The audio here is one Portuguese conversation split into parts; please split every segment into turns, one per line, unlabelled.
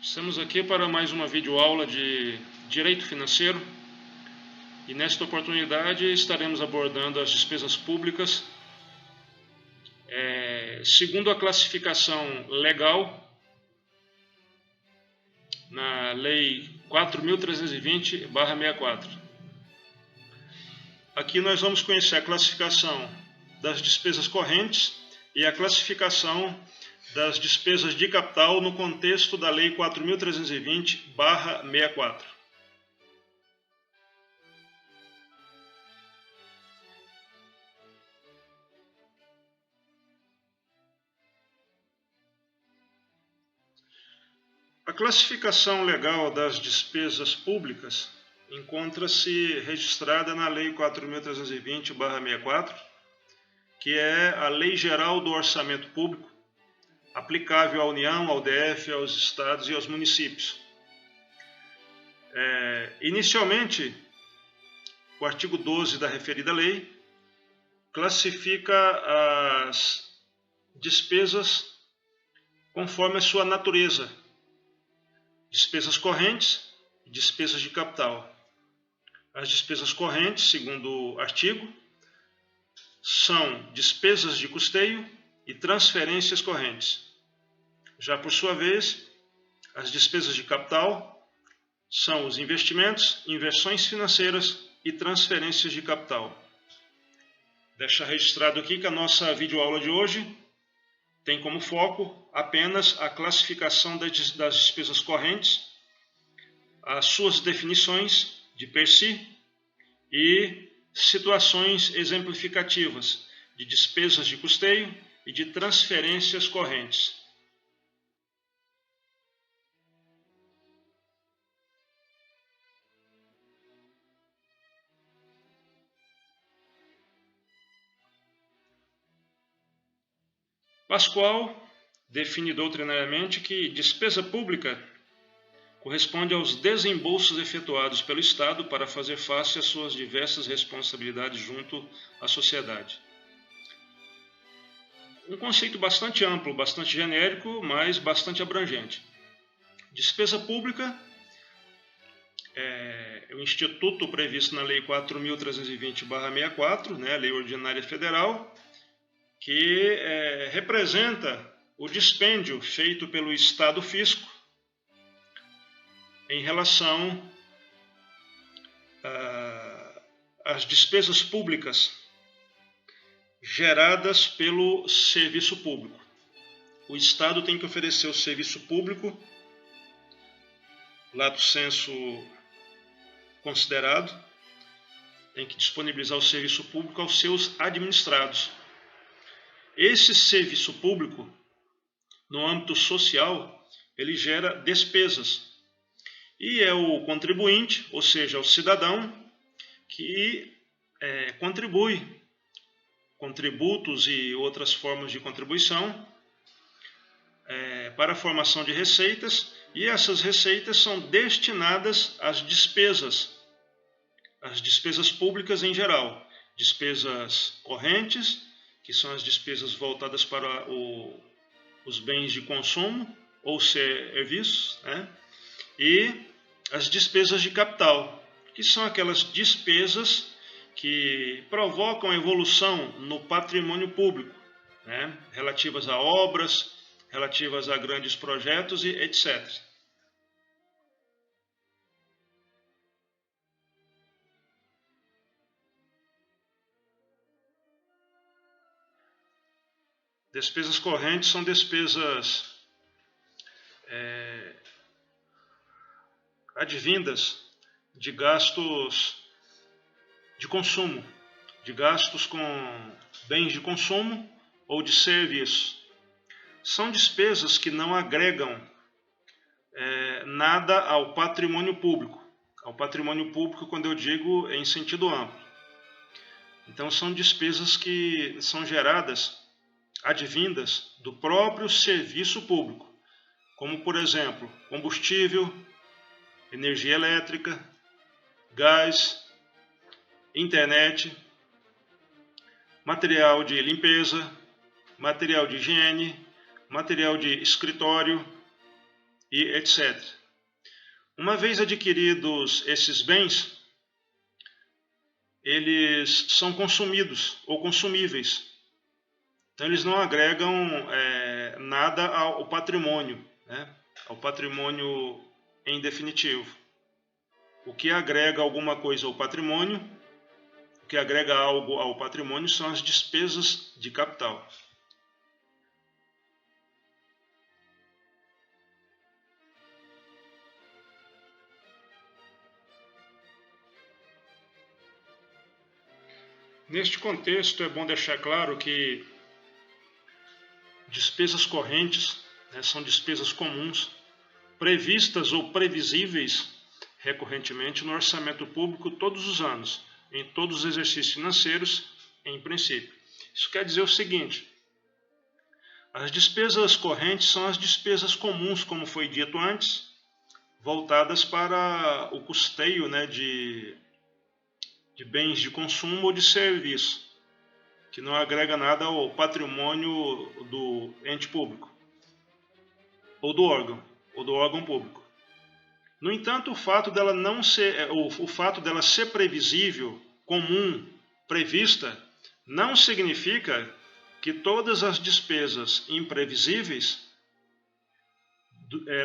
Estamos aqui para mais uma videoaula de Direito Financeiro e nesta oportunidade estaremos abordando as despesas públicas segundo a classificação legal na Lei 4.320/64. Aqui nós vamos conhecer a classificação das despesas correntes e a classificação das despesas de capital no contexto da Lei 4.320/64. A classificação legal das despesas públicas encontra-se registrada na Lei 4.320/64, que é a Lei Geral do Orçamento Público, aplicável à União, ao DF, aos estados e aos municípios. Inicialmente, o artigo 12 da referida lei classifica as despesas conforme a sua natureza: despesas correntes e despesas de capital. As despesas correntes, segundo o artigo, são despesas de custeio e transferências correntes. Já por sua vez, as despesas de capital são os investimentos, inversões financeiras e transferências de capital. Deixa registrado aqui que a nossa videoaula de hoje tem como foco apenas a classificação das despesas correntes, as suas definições de per si e situações exemplificativas de despesas de custeio e de transferências correntes. Pascoal define doutrinariamente que despesa pública corresponde aos desembolsos efetuados pelo Estado para fazer face às suas diversas responsabilidades junto à sociedade. Um conceito bastante amplo, bastante genérico, mas bastante abrangente. Despesa pública é o instituto previsto na Lei 4.320/64, Lei Ordinária Federal, que representa o dispêndio feito pelo Estado Fisco em relação às despesas públicas geradas pelo serviço público. O Estado tem que oferecer o serviço público, lato sensu considerado, tem que disponibilizar o serviço público aos seus administrados. Esse serviço público, no âmbito social, ele gera despesas. E é o contribuinte, ou seja, o cidadão, que contribui com tributos e outras formas de contribuição para a formação de receitas, e essas receitas são destinadas às despesas públicas em geral, despesas correntes, que são as despesas voltadas para os bens de consumo ou serviços, e as despesas de capital, que são aquelas despesas que provocam evolução no patrimônio público, relativas a obras, relativas a grandes projetos e etc. Despesas correntes são despesas advindas de gastos de consumo, de gastos com bens de consumo ou de serviço. São despesas que não agregam nada ao patrimônio público. Ao patrimônio público, quando eu digo, em sentido amplo. Então, são despesas que são geradas, advindas do próprio serviço público, como, por exemplo, combustível, energia elétrica, gás, internet, material de limpeza, material de higiene, material de escritório e etc. Uma vez adquiridos esses bens, eles são consumidos ou consumíveis. Então eles não agregam nada ao patrimônio, né? Ao patrimônio em definitivo. O que agrega alguma coisa ao patrimônio, o que agrega algo ao patrimônio são as despesas de capital. Neste contexto, é bom deixar claro que despesas correntes, né, são despesas comuns, previstas ou previsíveis recorrentemente no orçamento público todos os anos, em todos os exercícios financeiros, em princípio. Isso quer dizer o seguinte: as despesas correntes são as despesas comuns, como foi dito antes, voltadas para o custeio, né, de bens de consumo ou de serviço, que não agrega nada ao patrimônio do ente público, ou do órgão público. No entanto, o fato dela ser previsível, comum, prevista, não significa que todas as despesas imprevisíveis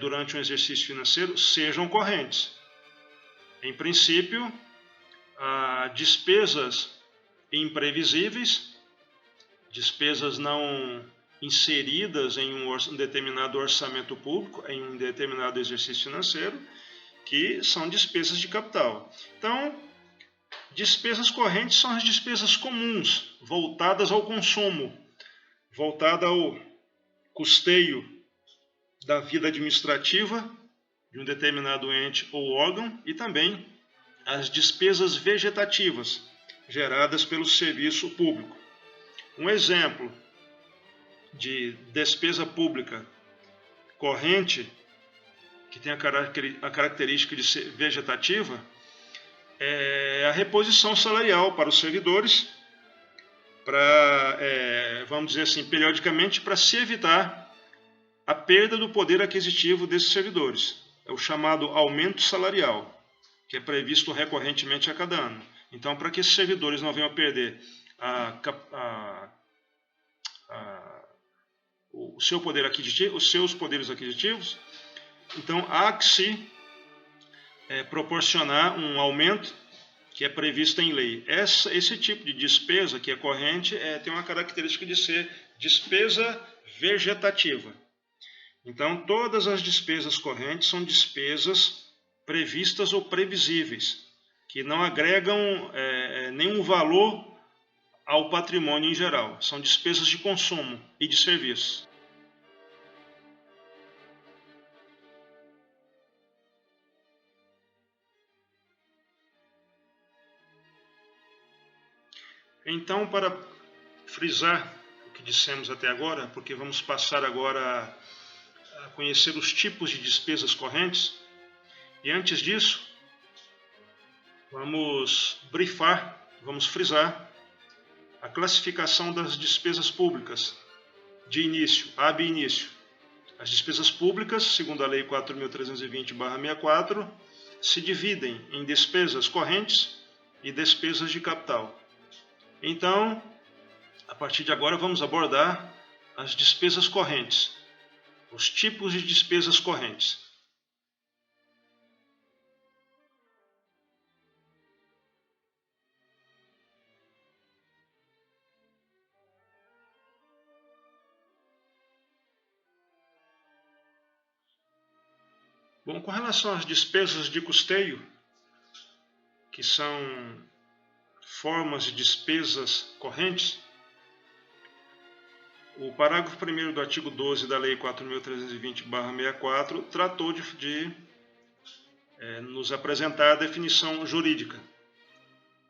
durante um exercício financeiro sejam correntes. Em princípio, despesas imprevisíveis, despesas não inseridas em um determinado orçamento público, em um determinado exercício financeiro, que são despesas de capital. Então, despesas correntes são as despesas comuns, voltadas ao consumo, voltadas ao custeio da vida administrativa de um determinado ente ou órgão, e também as despesas vegetativas geradas pelo serviço público. Um exemplo de despesa pública corrente, que tem a característica de ser vegetativa, é a reposição salarial para os servidores, vamos dizer assim, periodicamente, para se evitar a perda do poder aquisitivo desses servidores. É o chamado aumento salarial, que é previsto recorrentemente a cada ano. Então, para que esses servidores não venham a perder os seus poderes aquisitivos, então há que se proporcionar um aumento que é previsto em lei. Esse tipo de despesa que é corrente tem uma característica de ser despesa vegetativa. Então, todas as despesas correntes são despesas previstas ou previsíveis, que não agregam nenhum valor ao patrimônio em geral. São despesas de consumo e de serviço. Então, para frisar o que dissemos até agora, porque vamos passar agora a conhecer os tipos de despesas correntes, e antes disso, vamos frisar a classificação das despesas públicas de início, ab início. As despesas públicas, segundo a Lei 4.320/64, se dividem em despesas correntes e despesas de capital. Então, a partir de agora, vamos abordar as despesas correntes, os tipos de despesas correntes. Bom, com relação às despesas de custeio, que são formas de despesas correntes, o parágrafo 1º do artigo 12 da Lei 4.320/64 tratou de nos apresentar a definição jurídica.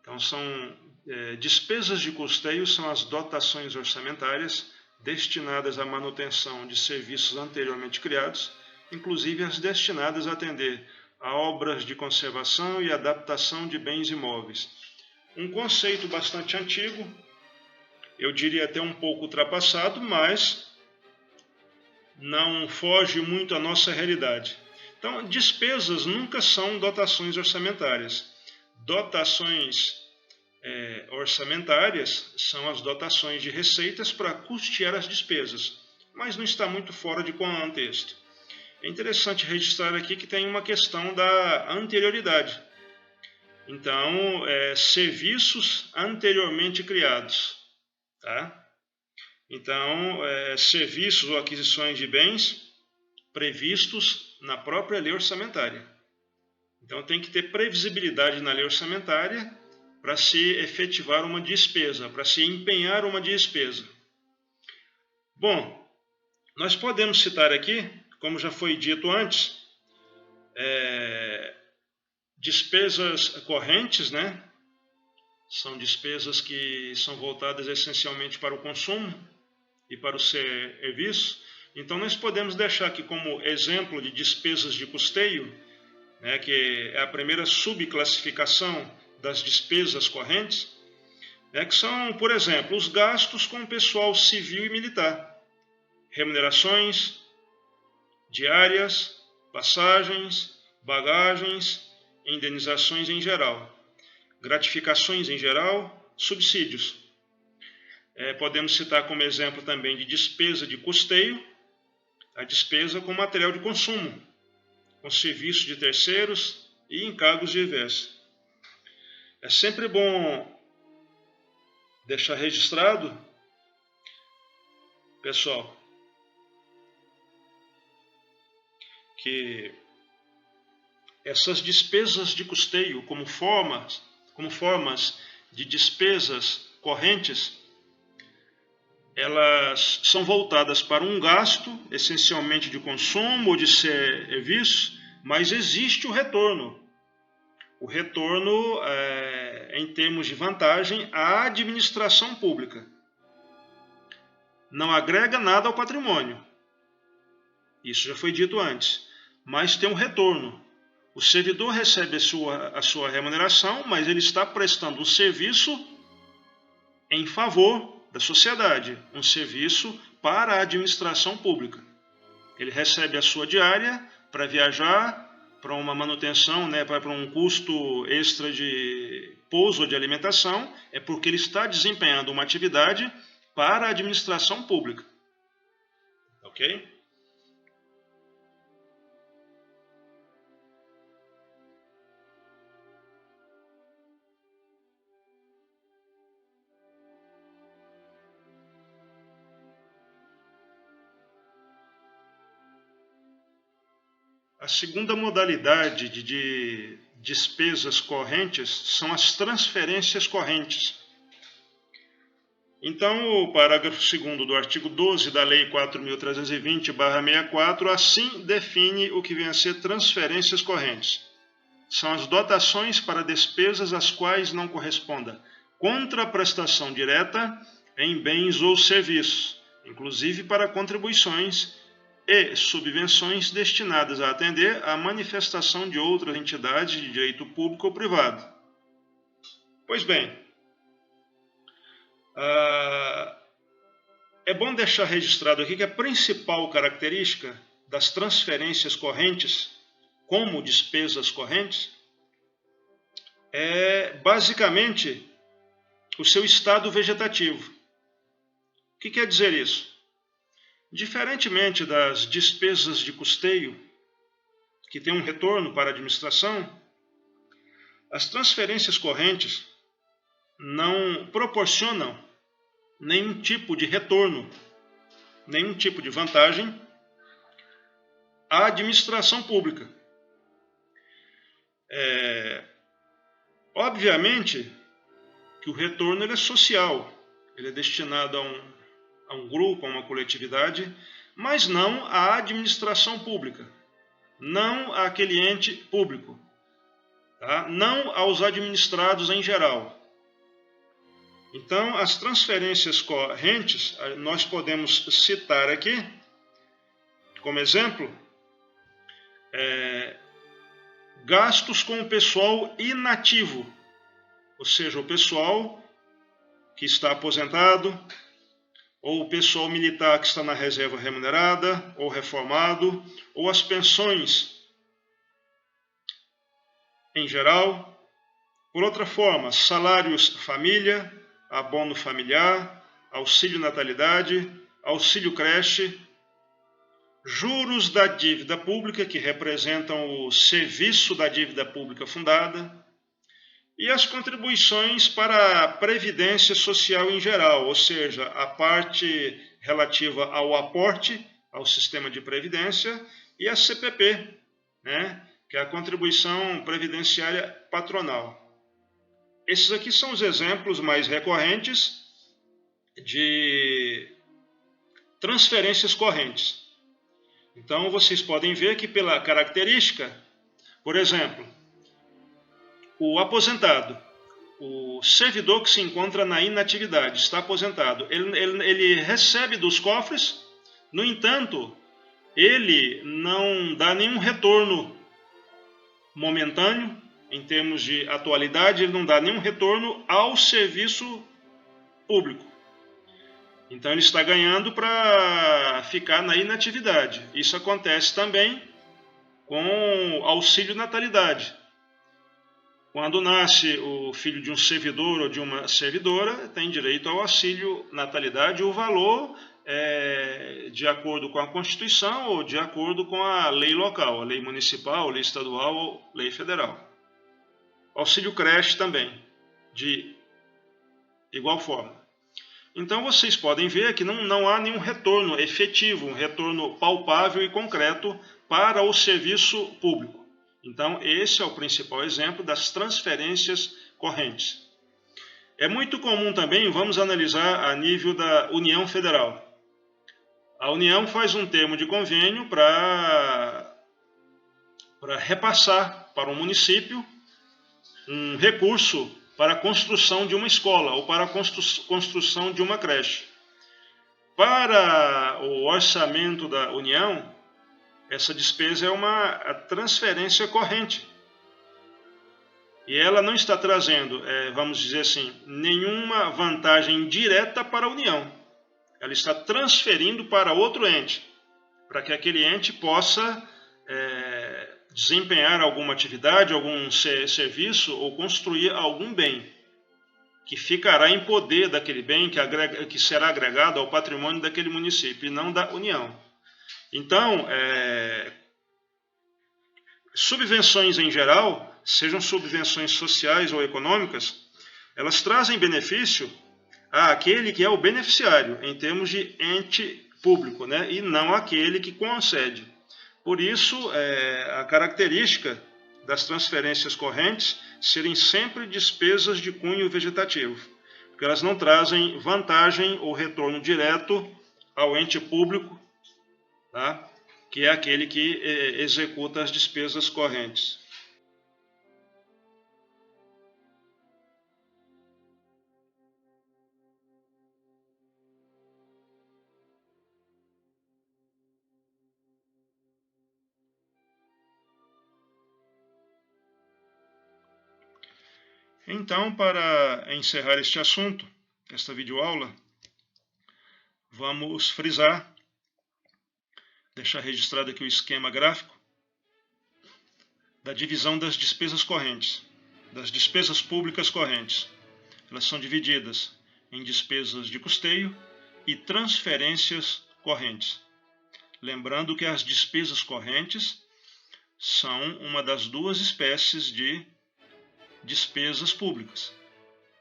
Então, despesas de custeio são as dotações orçamentárias destinadas à manutenção de serviços anteriormente criados, inclusive as destinadas a atender a obras de conservação e adaptação de bens imóveis. Um conceito bastante antigo, eu diria até um pouco ultrapassado, mas não foge muito à nossa realidade. Então, despesas nunca são dotações orçamentárias. Dotações orçamentárias são as dotações de receitas para custear as despesas, mas não está muito fora de contexto. É interessante registrar aqui que tem uma questão da anterioridade. Então, serviços anteriormente criados. Tá? Então, serviços ou aquisições de bens previstos na própria lei orçamentária. Então, tem que ter previsibilidade na lei orçamentária para se efetivar uma despesa, para se empenhar uma despesa. Bom, nós podemos citar aqui, como já foi dito antes, despesas correntes, né? São despesas que são voltadas essencialmente para o consumo e para o serviço. Então, nós podemos deixar aqui como exemplo de despesas de custeio, né, que é a primeira subclassificação das despesas correntes, né, que são, por exemplo, os gastos com o pessoal civil e militar, remunerações, diárias, passagens, bagagens, indenizações em geral, gratificações em geral, subsídios. Podemos citar como exemplo também de despesa de custeio, a despesa com material de consumo, com serviço de terceiros e encargos diversos. É sempre bom deixar registrado, pessoal, que essas despesas de custeio como formas de despesas correntes, elas são voltadas para um gasto essencialmente de consumo ou de serviço, mas existe o retorno. O retorno, em termos de vantagem, à administração pública. Não agrega nada ao patrimônio. Isso já foi dito antes. Mas tem um retorno. O servidor recebe a sua remuneração, mas ele está prestando um serviço em favor da sociedade, um serviço para a administração pública. Ele recebe a sua diária para viajar, para uma manutenção, né, para um custo extra de pouso ou de alimentação, é porque ele está desempenhando uma atividade para a administração pública. Ok? A segunda modalidade de despesas correntes são as transferências correntes. Então, o parágrafo 2º do artigo 12 da Lei 4.320/64 assim define o que vem a ser transferências correntes. São as dotações para despesas às quais não corresponda contraprestação direta em bens ou serviços, inclusive para contribuições e subvenções destinadas a atender à manifestação de outras entidades de direito público ou privado. Pois bem, é bom deixar registrado aqui que a principal característica das transferências correntes, como despesas correntes, é basicamente o seu estado vegetativo. O que quer dizer isso? Diferentemente das despesas de custeio, que têm um retorno para a administração, as transferências correntes não proporcionam nenhum tipo de retorno, nenhum tipo de vantagem à administração pública. Obviamente que o retorno ele é social, ele é destinado a um grupo, a uma coletividade, mas não à administração pública, não àquele ente público, tá? Não aos administrados em geral. Então, as transferências correntes, nós podemos citar aqui, como exemplo, gastos com o pessoal inativo, ou seja, o pessoal que está aposentado, ou o pessoal militar que está na reserva remunerada, ou reformado, ou as pensões em geral. Por outra forma, salários família, abono familiar, auxílio natalidade, auxílio creche, juros da dívida pública, que representam o serviço da dívida pública fundada, e as contribuições para a Previdência Social em geral, ou seja, a parte relativa ao aporte ao sistema de previdência, e a CPP, né, que é a contribuição previdenciária patronal. Esses aqui são os exemplos mais recorrentes de transferências correntes. Então, vocês podem ver que pela característica, por exemplo, o aposentado, o servidor que se encontra na inatividade, está aposentado, ele recebe dos cofres, no entanto, ele não dá nenhum retorno momentâneo, em termos de atualidade, ele não dá nenhum retorno ao serviço público. Então ele está ganhando para ficar na inatividade. Isso acontece também com auxílio natalidade. Quando nasce o filho de um servidor ou de uma servidora, tem direito ao auxílio natalidade. O valor é de acordo com a Constituição ou de acordo com a lei local, a lei municipal, lei estadual ou lei federal. Auxílio creche também, de igual forma. Então vocês podem ver que não há nenhum retorno efetivo, um retorno palpável e concreto para o serviço público. Então esse é o principal exemplo das transferências correntes. É muito comum também, vamos analisar a nível da União Federal. A União faz um termo de convênio para repassar para o município um recurso para a construção de uma escola ou para a construção de uma creche. Para o orçamento da União, essa despesa é uma transferência corrente. E ela não está trazendo, vamos dizer assim, nenhuma vantagem direta para a União. Ela está transferindo para outro ente, para que aquele ente possa desempenhar alguma atividade, algum serviço ou construir algum bem que ficará em poder daquele bem, que será agregado ao patrimônio daquele município e não da União. Então, subvenções em geral, sejam subvenções sociais ou econômicas, elas trazem benefício àquele que é o beneficiário, em termos de ente público, né? E não àquele que concede. Por isso, a característica das transferências correntes serem sempre despesas de cunho vegetativo, porque elas não trazem vantagem ou retorno direto ao ente público, tá? Que é aquele que executa as despesas correntes. Então, para encerrar este assunto, esta videoaula, vamos frisar, deixar registrado aqui o esquema gráfico da divisão das despesas correntes, das despesas públicas correntes. Elas são divididas em despesas de custeio e transferências correntes. Lembrando que as despesas correntes são uma das duas espécies de despesas públicas.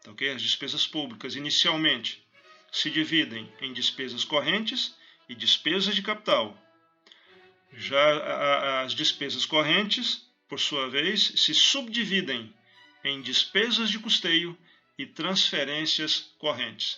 Okay? As despesas públicas inicialmente se dividem em despesas correntes e despesas de capital. Já as despesas correntes, por sua vez, se subdividem em despesas de custeio e transferências correntes.